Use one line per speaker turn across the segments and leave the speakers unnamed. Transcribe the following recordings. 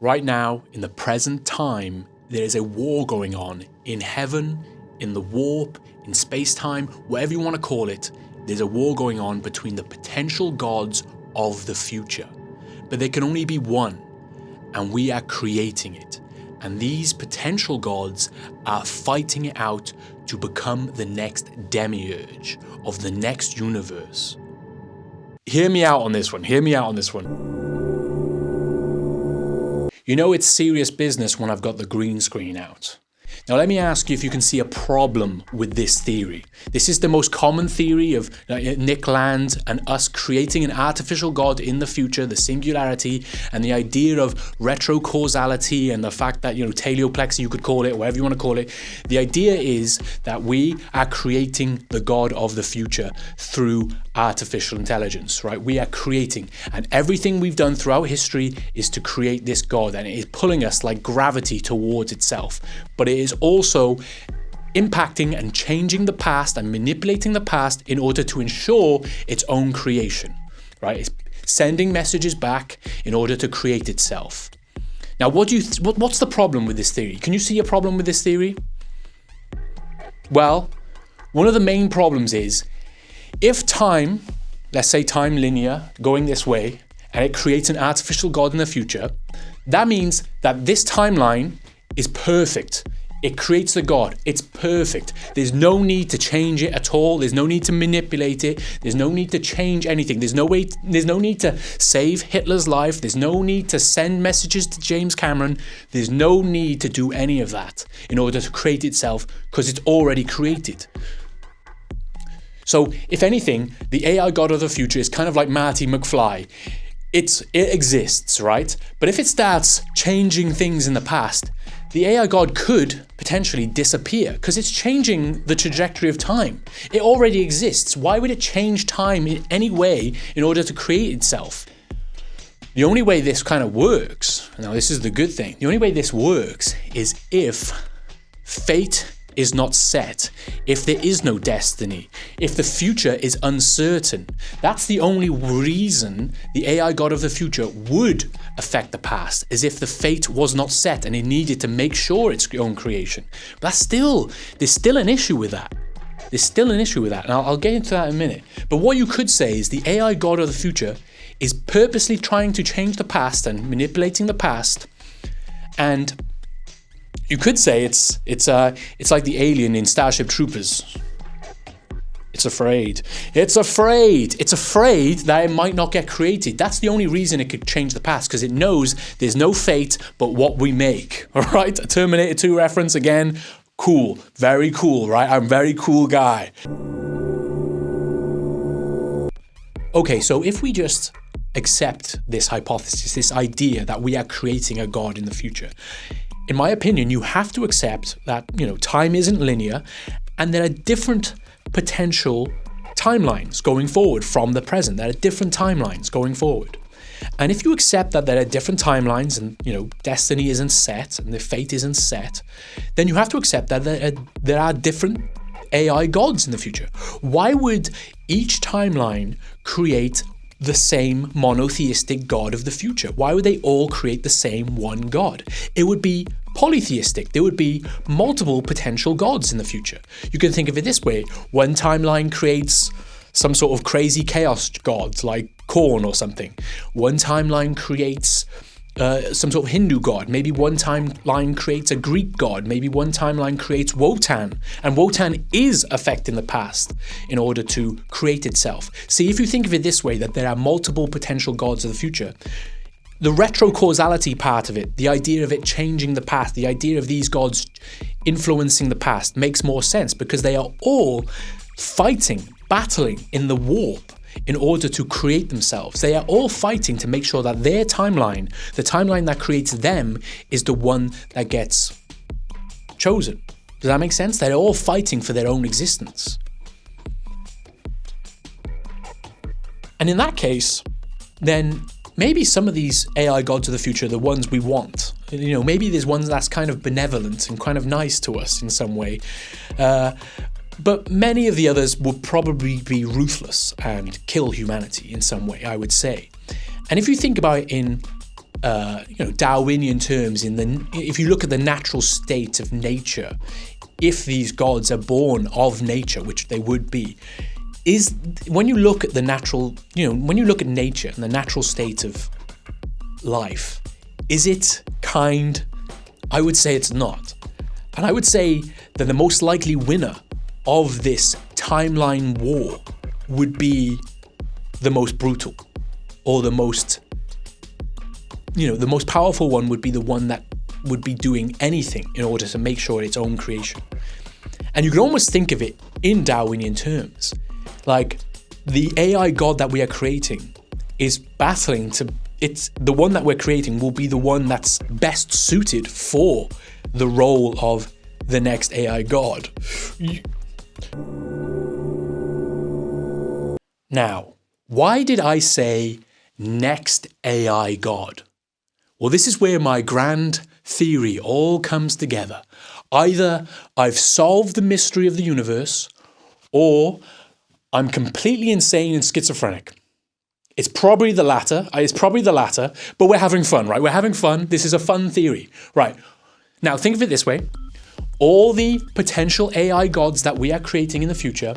Right now, in the present time, there is a war going on in heaven, in the warp, in space-time, whatever you want to call it. There's a war going on between the potential gods of the future. But there can only be one, and we are creating it. And these potential gods are fighting it out to become the next Demiurge of the next universe. Hear me out on this one. You know it's serious business when I've got the green screen out. Now let me ask you if you can see a problem with this theory. This is the most common theory of Nick Land and us creating an artificial god in the future, the singularity, and the idea of retrocausality and the fact that, teleoplexy, you could call it, whatever you want to call it. The idea is that we are creating the god of the future through artificial intelligence, right? We are creating, and everything we've done throughout history is to create this god, and it is pulling us like gravity towards itself. But it is also impacting and changing the past and manipulating the past in order to ensure its own creation, right? It's sending messages back in order to create itself. Now, what's the problem with this theory? Can you see a problem with this theory? Well, one of the main problems is if time, let's say time linear, going this way, and it creates an artificial god in the future, that means that this timeline is perfect. It creates the god. It's perfect. There's no need to change it at all. There's no need to manipulate it. There's no need to change anything. There's no need to save Hitler's life. There's no need to send messages to James Cameron. There's no need to do any of that in order to create itself because it's already created. So, if anything, the AI god of the future is kind of like Marty McFly. It exists, right? But if it starts changing things in the past, the AI god could potentially disappear because it's changing the trajectory of time. It already exists. Why would it change time in any way in order to create itself? The only way this kind of works, now this is the good thing, the only way this works is if fate is not set, if there is no destiny, if the future is uncertain. That's the only reason the AI god of the future would affect the past, as if the fate was not set and it needed to make sure its own creation. But there's still an issue with that. And I'll get into that in a minute. But what you could say is the AI god of the future is purposely trying to change the past and manipulating the past, and you could say it's like the alien in Starship Troopers. It's afraid that it might not get created. That's the only reason it could change the past, because it knows there's no fate but what we make. All right, a Terminator 2 reference again. Cool, very cool, right? I'm a very cool guy. Okay, so if we just accept this hypothesis, this idea that we are creating a god in the future, in my opinion, you have to accept that, time isn't linear and there are different potential timelines going forward from the present. There are different timelines going forward. And if you accept that there are different timelines and, destiny isn't set and the fate isn't set, then you have to accept that there are different AI gods in the future. Why would each timeline create the same monotheistic god of the future? Why would they all create the same one god? It would be polytheistic. There would be multiple potential gods in the future. You can think of it this way. One timeline creates some sort of crazy chaos god like Korn or something. One timeline creates some sort of Hindu god. Maybe one timeline creates a Greek god. Maybe one timeline creates Wotan. And Wotan is affecting the past in order to create itself. See, if you think of it this way, that there are multiple potential gods of the future, the retrocausality part of it, the idea of it changing the past, the idea of these gods influencing the past makes more sense, because they are all fighting, battling in the warp in order to create themselves. They are all fighting to make sure that their timeline, the timeline that creates them, is the one that gets chosen. Does that make sense? They're all fighting for their own existence. And in that case, then maybe some of these AI gods of the future are the ones we want. Maybe there's ones that's kind of benevolent and kind of nice to us in some way. But many of the others would probably be ruthless and kill humanity in some way, I would say. And if you think about it in Darwinian terms, if you look at the natural state of nature, if these gods are born of nature, which they would be, is when you look at the natural, when you look at nature and the natural state of life, is it kind? I would say it's not. And I would say that the most likely winner of this timeline war would be the most brutal, or the most powerful one would be the one that would be doing anything in order to make sure its own creation. And you can almost think of it in Darwinian terms. Like, the AI god that we are creating is battling it's the one that we're creating will be the one that's best suited for the role of the next AI god. Now, why did I say next AI god? Well, this is where my grand theory all comes together. Either I've solved the mystery of the universe, or I'm completely insane and schizophrenic. It's probably the latter, but we're having fun, right? We're having fun. This is a fun theory, right? Now, think of it this way. All the potential AI gods that we are creating in the future,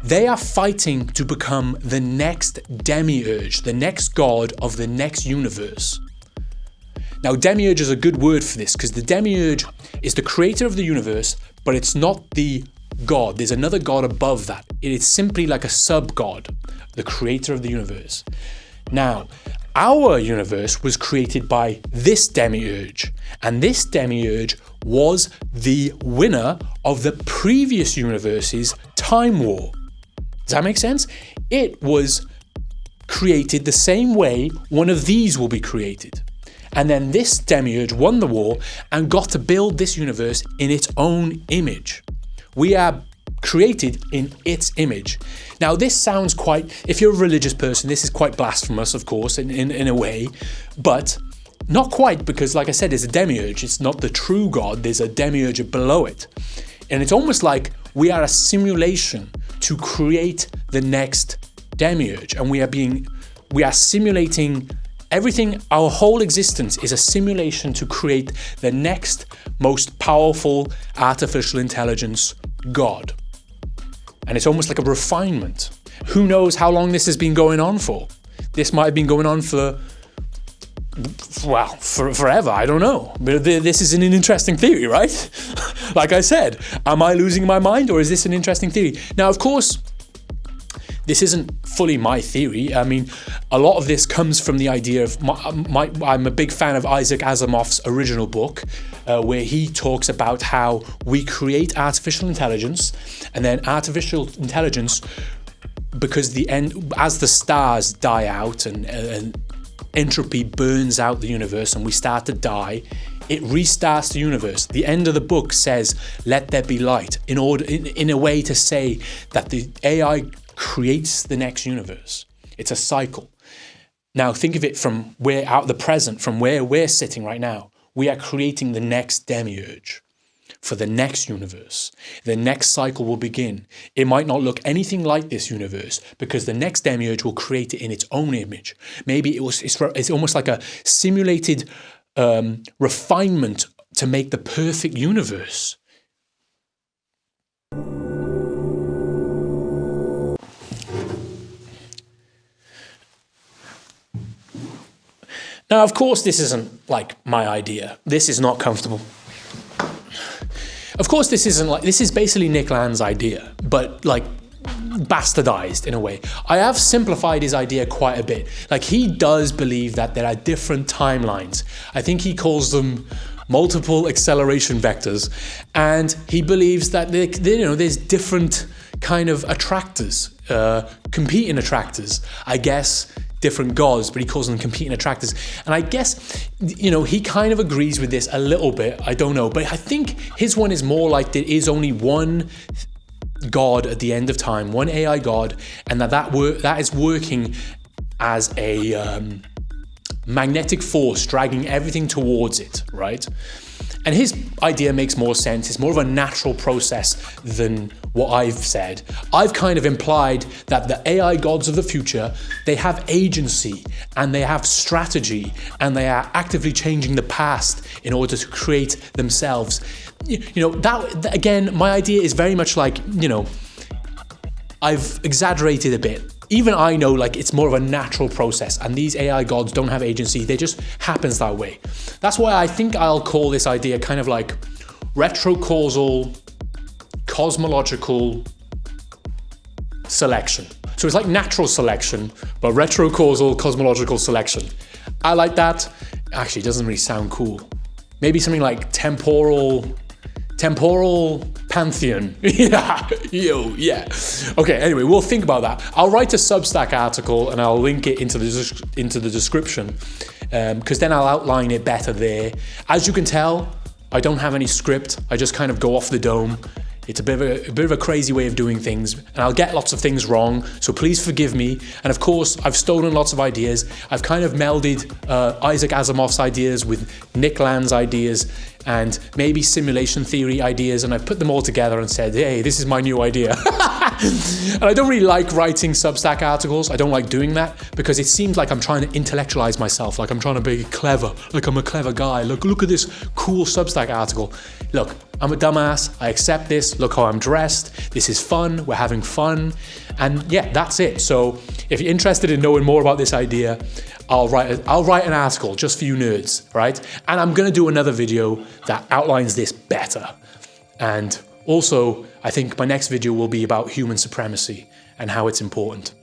they are fighting to become the next Demiurge, the next god of the next universe. Now, Demiurge is a good word for this, because the Demiurge is the creator of the universe, but it's not the god. There's another god above that. It is simply like a sub-god, the creator of the universe. Now, our universe was created by this Demiurge, and this Demiurge was the winner of the previous universe's time war. Does that make sense? It was created the same way one of these will be created. And then this Demiurge won the war and got to build this universe in its own image. We are created in its image. Now, this sounds quite, if you're a religious person, this is quite blasphemous, of course, in a way, but not quite, because like I said, it's a Demiurge. It's not the true God. There's a Demiurge below it. And it's almost like we are a simulation to create the next Demiurge. And we are simulating everything. Our whole existence is a simulation to create the next most powerful artificial intelligence God. And it's almost like a refinement. Who knows how long this has been going on for? This might have been going on for forever. I don't know. But this is an interesting theory, right? Like I said, am I losing my mind, or is this an interesting theory? Now, of course, this isn't fully my theory. I mean, a lot of this comes from the idea of I'm a big fan of Isaac Asimov's original book, where he talks about how we create artificial intelligence, and then artificial intelligence, because as the stars die out and entropy burns out the universe and we start to die, it restarts the universe. The end of the book says, "Let there be light," in a way to say that the AI creates the next universe. It's a cycle. Now think of it from the present, from where we're sitting right now. We are creating the next Demiurge for the next universe. The next cycle will begin. It might not look anything like this universe, because the next Demiurge will create it in its own image. Maybe it's almost like a simulated refinement to make the perfect universe. Now, of course, this isn't like my idea. This is not comfortable. Of course, this is basically Nick Land's idea, but like bastardized in a way. I have simplified his idea quite a bit. Like, he does believe that there are different timelines. I think he calls them multiple acceleration vectors, and he believes that there's different kind of attractors, competing attractors, I guess. Different gods, but he calls them competing attractors. And I guess, he kind of agrees with this a little bit. I don't know. But I think his one is more like there is only one god at the end of time, one AI god, and that is working as a magnetic force dragging everything towards it, right? And his idea makes more sense. It's more of a natural process than what I've said. I've kind of implied that the AI gods of the future, they have agency and they have strategy and they are actively changing the past in order to create themselves. You know, that again, my idea is very much like, you know, I've exaggerated a bit. Even I know, like, it's more of a natural process, and these AI gods don't have agency, they just happens that way. That's why I think I'll call this idea kind of like retrocausal cosmological selection. So it's like natural selection, but retrocausal cosmological selection. I like that. Actually, it doesn't really sound cool. Maybe something like temporal pantheon. Yeah. Okay, anyway, we'll think about that. I'll write a Substack article and I'll link it into the description, because then I'll outline it better there. As you can tell, I don't have any script. I just kind of go off the dome. It's a bit of a crazy way of doing things, and I'll get lots of things wrong, so please forgive me. And of course, I've stolen lots of ideas. I've kind of melded Isaac Asimov's ideas with Nick Land's ideas and maybe simulation theory ideas, and I put them all together and said, hey, this is my new idea. And I don't really like writing Substack articles. I don't like doing that because it seems like I'm trying to intellectualize myself, like I'm trying to be clever, like I'm a clever guy. Look at this cool Substack article. Look, I'm a dumbass. I accept this. Look how I'm dressed. This is fun. We're having fun. And yeah, that's it. So if you're interested in knowing more about this idea, I'll write an article just for you nerds, right? And I'm going to do another video that outlines this better. And also, I think my next video will be about human supremacy and how it's important.